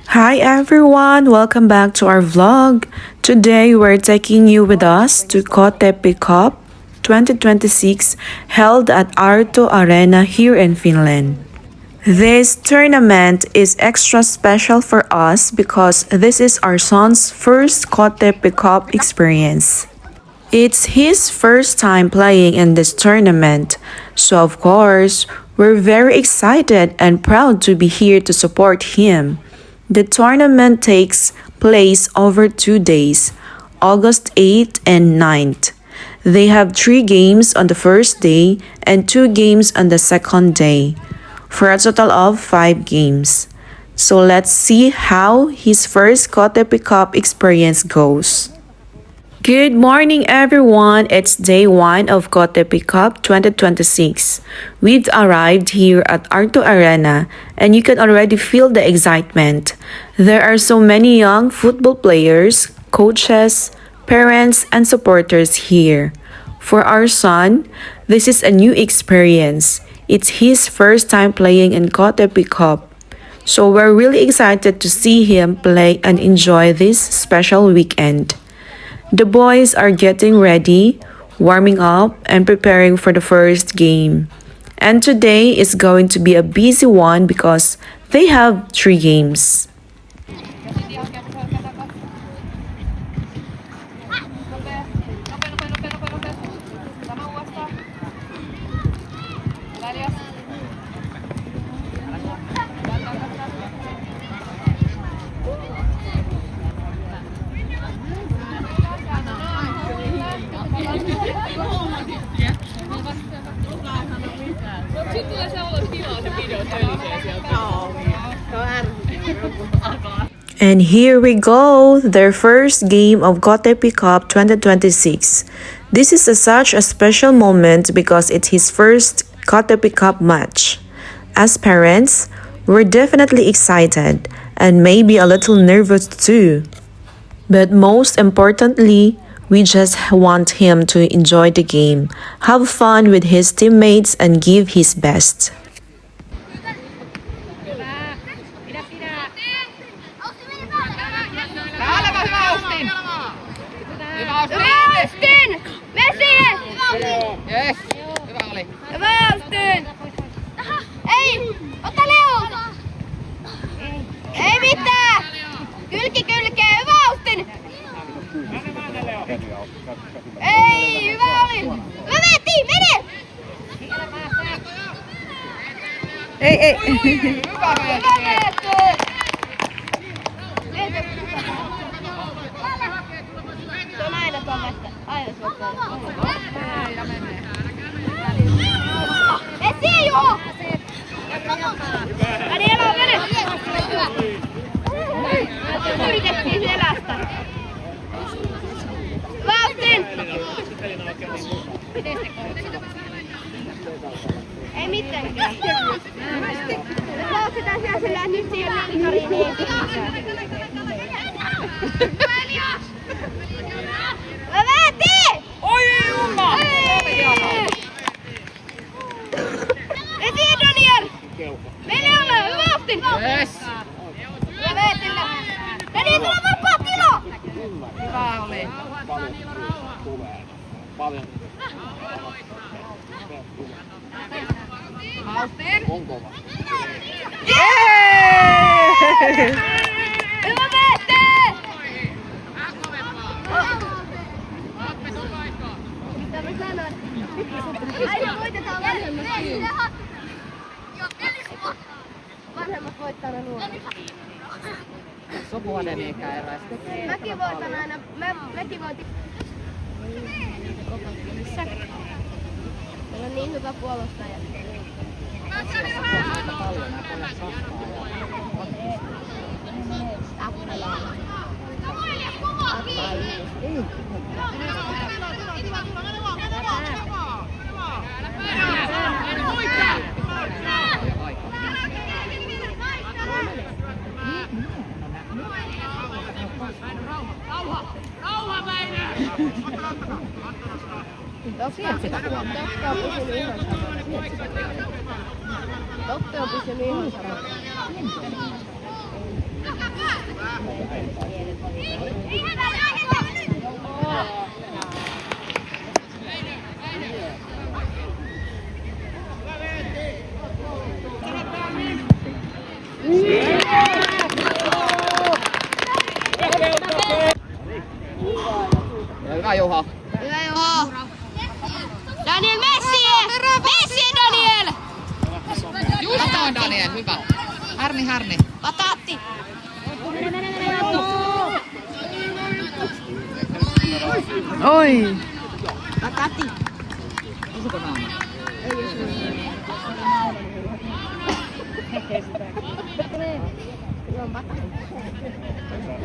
Hi everyone, welcome back to our vlog. Today we're taking you with us to Kotepi Cup 2026 held at Arto Arena here in Finland. This tournament is extra special for us because this is our son's first Kotepi Cup experience. It's his first time playing in this tournament, so of course, we're very excited and proud to be here to support him. The tournament takes place over 2 days, August 8th and 9th. They have 3 games on the first day and 2 games on the second day, for a total of 5 games. So let's see how his first Kotepi Cup experience goes. Good morning, everyone. It's day 1 of Kotepi Cup 2026. We've arrived here at Arto Arena, and you can already feel the excitement. There are so many young football players, coaches, parents, and supporters here. For our son, this is a new experience. It's his first time playing in Kotepi Cup. So we're really excited to see him play and enjoy this special weekend. The boys are getting ready, warming up, and preparing for the first game. And today is going to be a busy one because they have 3 games. And here we go, their first game of Kotepi Cup 2026. This is such a special moment because it's his first Kotepi Cup match. As parents, we're definitely excited and maybe a little nervous too. But most importantly, we just want him to enjoy the game, have fun with his teammates, and give his best. Austin! Messi! Yes! Hyvä oli. Hyvä Austin! Ei! Ota Leo! Ei mitään! Kylki kylkeen! Hyvä Austin! Ei! Hyvä oli! Hyvä veti! Mene! Ei. Hyvä veti! Se on aina tuommoista. Aina suottaa. Vesi joo! Daniela, mene! Yritettiin selästä. Vaustin! Ei mitenkään. Me sauksitaan siellä sillä, että nyt ei ole liikari, niin ei tikisää. Veti! Oi Jumma! Veti Daniel! Mene alle! Hyvä Austin! Yes! Hyvä Vetillä! Daniel, sulla on vapaa tila! Hyvä oli. Paljon. Austin! On kova. Hyvä Vette! Mitä mä sanon? Aina voitetaan vanhemmat. Vanhemmat voittaa aina nuoret. Sukuhuoneen mikä eräistä. Mäkin voitan aina. Mäkin voitin. Meillä on niin hyvä puolustaja. Totte on pysynyt ihan samana. Hyvä Juha. Hyvä Juho. Daniel Messi! Messi Daniel! Just noin Daniel, hyvä. Harni. Patatti! Oi! Patatti! Osuko naama?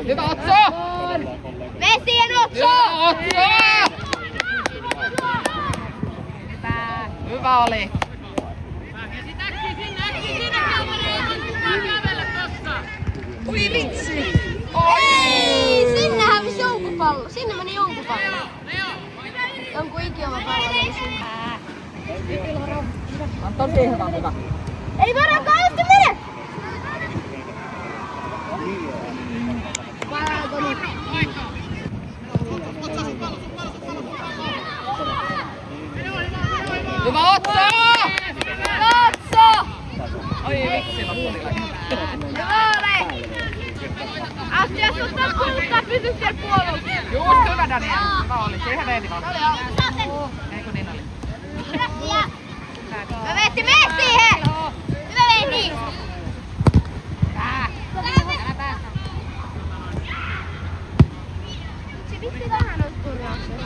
Hyvä Otso! Messi ja Otso! Hyvä Otso! Hyvä oli. Ui vitsi! Oi! Ei! Sinne hävisi joukkopallo. Sinne meni joukkopallo. Jonkun ikioma pallo meni sinne. On tosi hyvä. Ei varo kausti mene! Varaako nyt? Hyvä Otso! Otso! Oi vitsi, Asti, jos ottaa puolustaa, pysy siellä puolella. Just hyvä Daniel. Hyvä oli. Siihen veeti vaan. Eikö niin oli? Mä veetti mene siihen! Hyvä veeti! Se vitsi vähän on turjauksessa.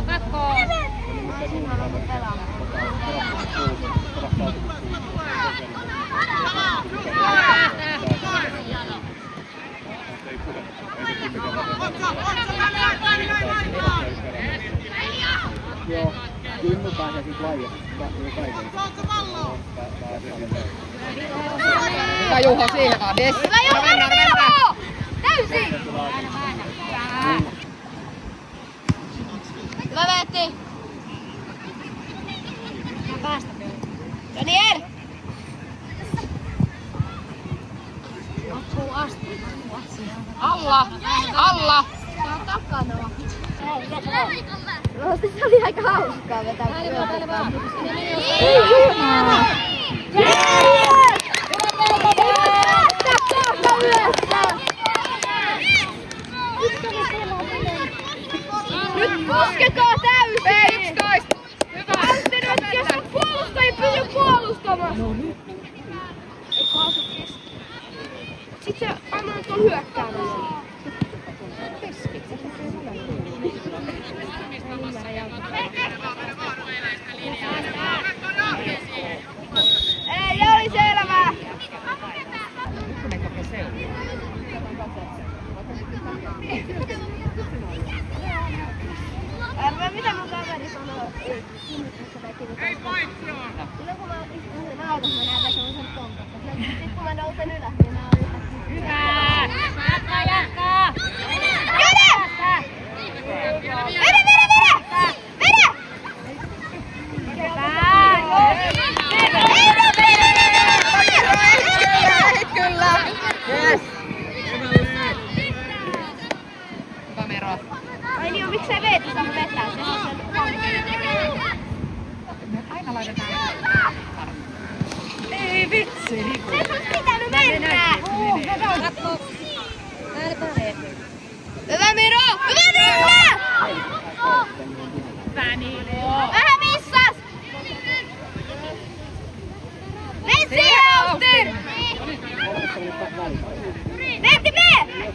Katko. Ai sinä olet pelaamaan. Joo, Kimmo pääsee sit laajasti kaiken. Hyvä Juho, siihen vaan. Des. Hyvä Juho, Mennään. täysin! Hyvä veetti! Daniel! Alla. Tää on takana. No, se oli aika hauskaa vetää pyörätä. Nyt puskekaa täysin! P11. Hyvä. Antti nyt, jos on puolustajia, pysy puolustamaan! Ei kaasu keski. Sit se anna nyt on hyökkäämään. Ei, oli selvää! Arvaa mitä mun kaveri sanoo. Ei poikki on! Silloin kun mä istun sen autossa, mä näytän semmosen tonkasta. Sitten kun mä nousen ylös, niin mä oon yhtäkkiä. Jatkaa. Yes. Hyvä Miro. Ai niin, miksei Veeti saa vetää? Se on sen Aina laitetaan. Ei vitsi. Se olisi pitänyt mennä! Hyvä Miro! Hyvä Miro! Vähän missas! Mene siihen, Auster! Veeti, mene!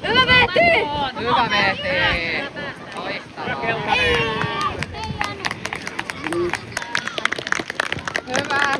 Hyvä Veeti! Hyvä Veeti. Loistavaa. Hyvä.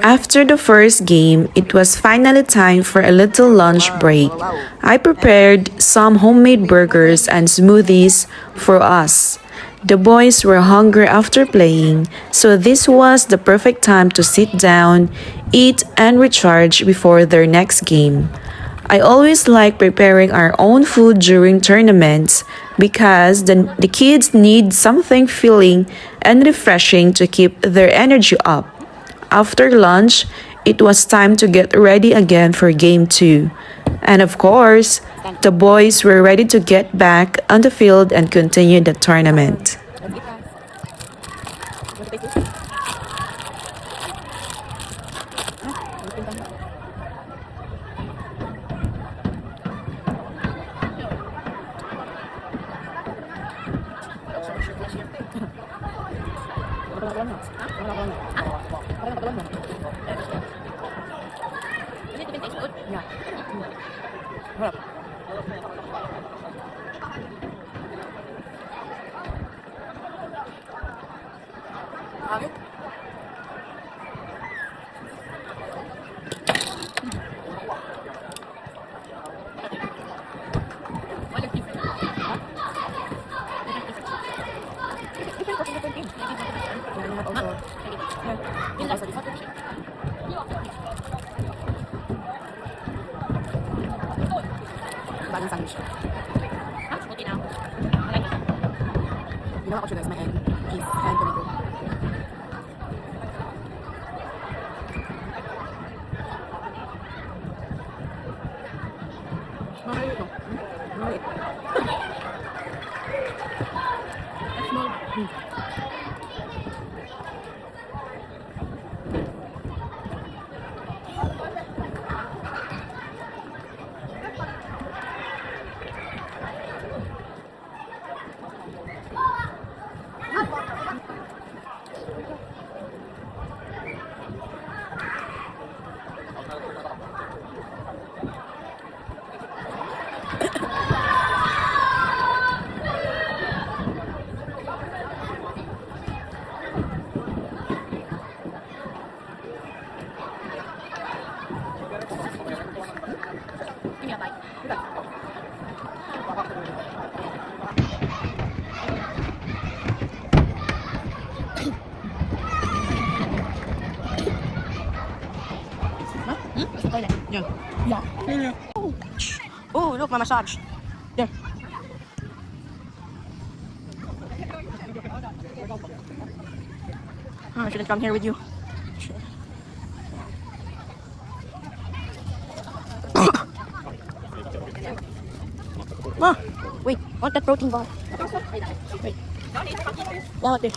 After the first game, it was finally time for a little lunch break. I prepared some homemade burgers and smoothies for us. The boys were hungry after playing, so this was the perfect time to sit down, eat, and recharge before their next game. I always like preparing our own food during tournaments because the kids need something filling and refreshing to keep their energy up. After lunch, it was time to get ready again for game 2. And of course, the boys were ready to get back on the field and continue the tournament. Bagong sandwich. Ha? Okay now. Ginawa ko siya guys, may egg, cheese, and tomato. Mamaya ito. Mamaya ito. Small. Yeah. Yeah. Oh, look, my massage. There. Oh, I shouldn't come here with you. Wait, want that protein bar? Wait. Yeah, what this?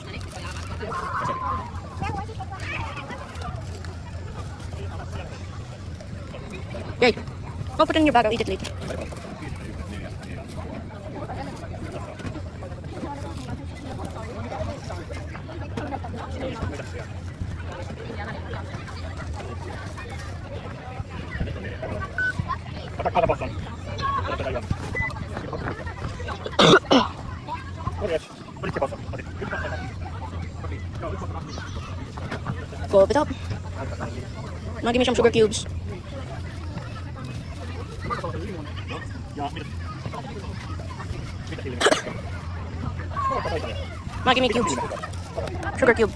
Okay, go put it in your bag. I'll eat it later. Go up it up. Now give me some sugar cubes. Now give me cubes. Sugar cube.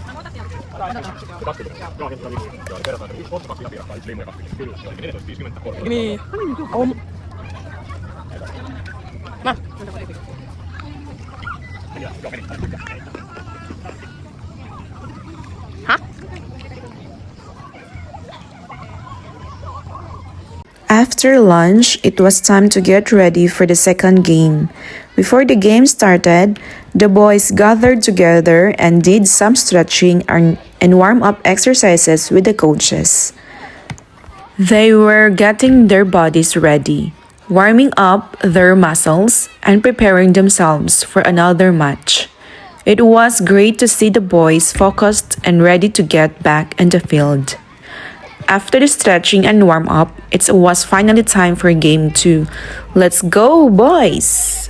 Give me. Ma. Huh? After lunch, it was time to get ready for the second game. Before the game started, the boys gathered together and did some stretching and warm-up exercises with the coaches. They were getting their bodies ready, warming up their muscles and preparing themselves for another match. It was great to see the boys focused and ready to get back in the field. After the stretching and warm-up, it was finally time for game 2. Let's go, boys!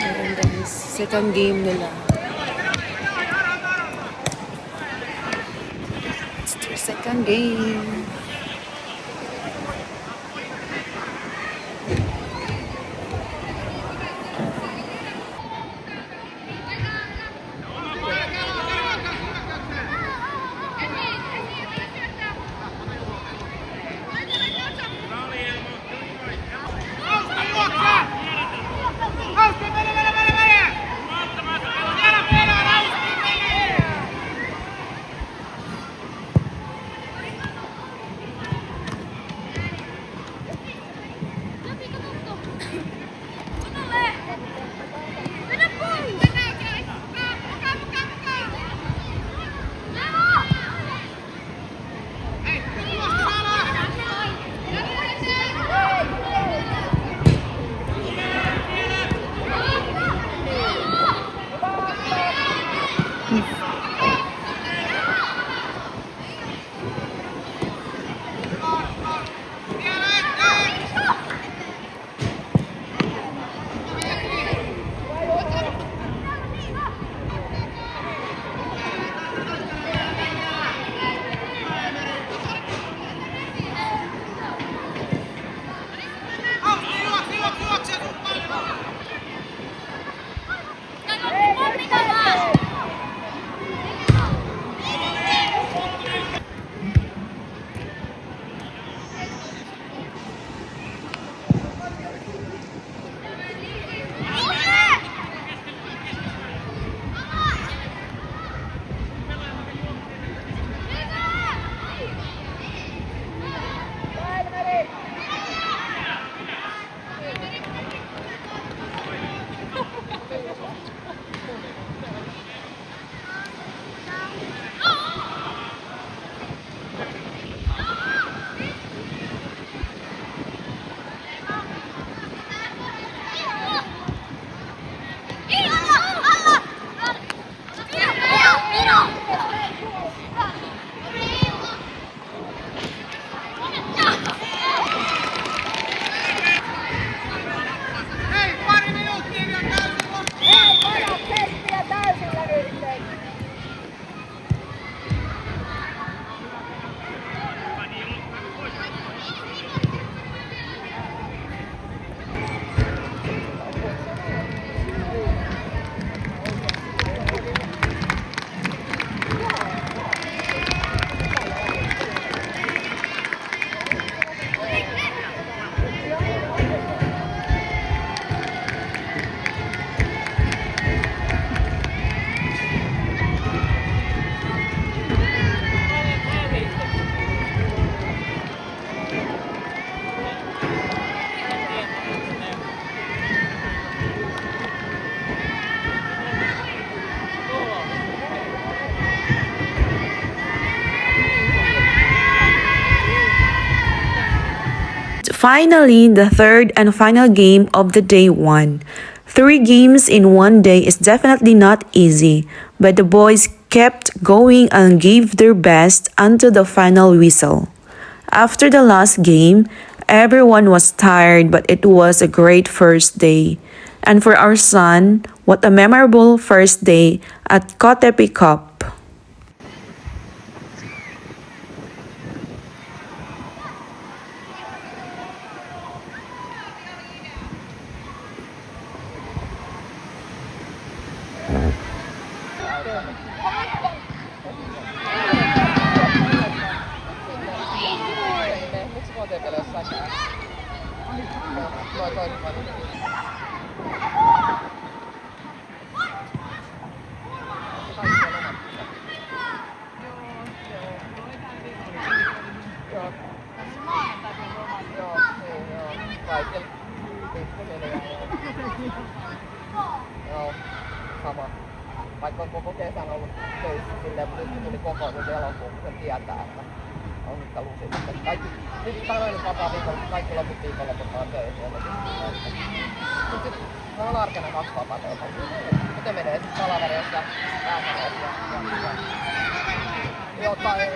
Ayan guys, second game nila. It's their second game. Finally, the third and final game of the day 1. 3 games in one day is definitely not easy, but the boys kept going and gave their best until the final whistle. After the last game, everyone was tired, but it was a great first day. And for our son, what a memorable first day at Kotepi Cup. Miksi KTP:llä jossain toinen kaikilla pikkusen joo, sama. Vaikka on koko kesän ollut töissä silleen, mutta nyt kun tuli kokous elokuun, kun sen tietää, että on nyt lusi. Kaikki, nyt sanoin nyt vapaa viikolla, kaikki loput viikonloput on töissä. Mutta sitten se on arkena 2 vapaata. Miten menee sitten palaveri, jos sä lääkäreet ja jotain.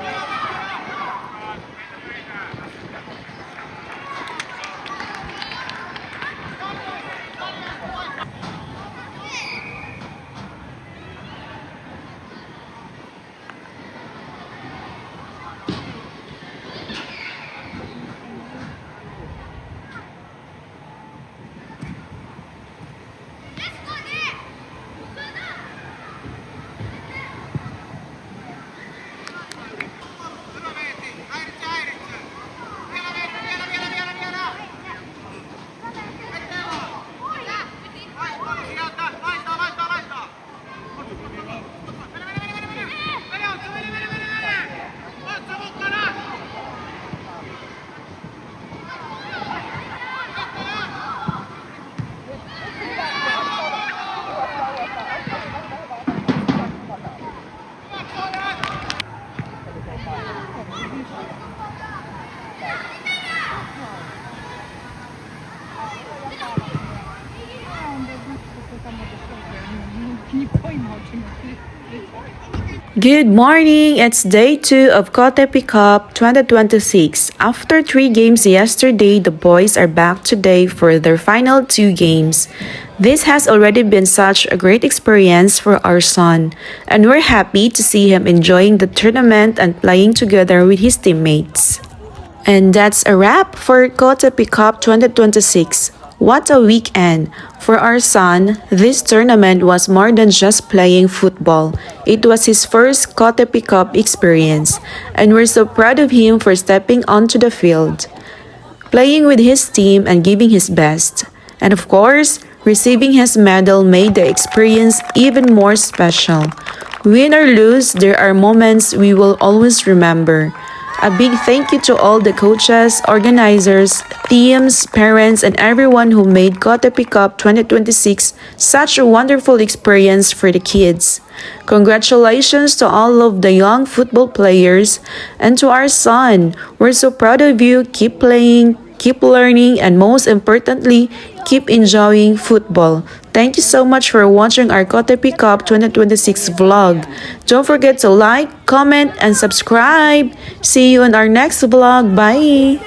Good morning! It's day 2 of Kotepi Cup 2026. After 3 games yesterday, the boys are back today for their final 2 games. This has already been such a great experience for our son, and we're happy to see him enjoying the tournament and playing together with his teammates. And that's a wrap for Kotepi Cup 2026. What a weekend! For our son, this tournament was more than just playing football. It was his first Kotepi Cup experience, and we're so proud of him for stepping onto the field, playing with his team and giving his best. And of course, receiving his medal made the experience even more special. Win or lose, there are moments we will always remember. A big thank you to all the coaches, organizers, teams, parents, and everyone who made Kotepi Cup 2026 such a wonderful experience for the kids. Congratulations to all of the young football players and to our son. We're so proud of you. Keep playing, keep learning, and most importantly, keep enjoying football. Thank you so much for watching our Kotepi Cup 2026 vlog. Don't forget to like, comment, and subscribe. See you in our next vlog. Bye!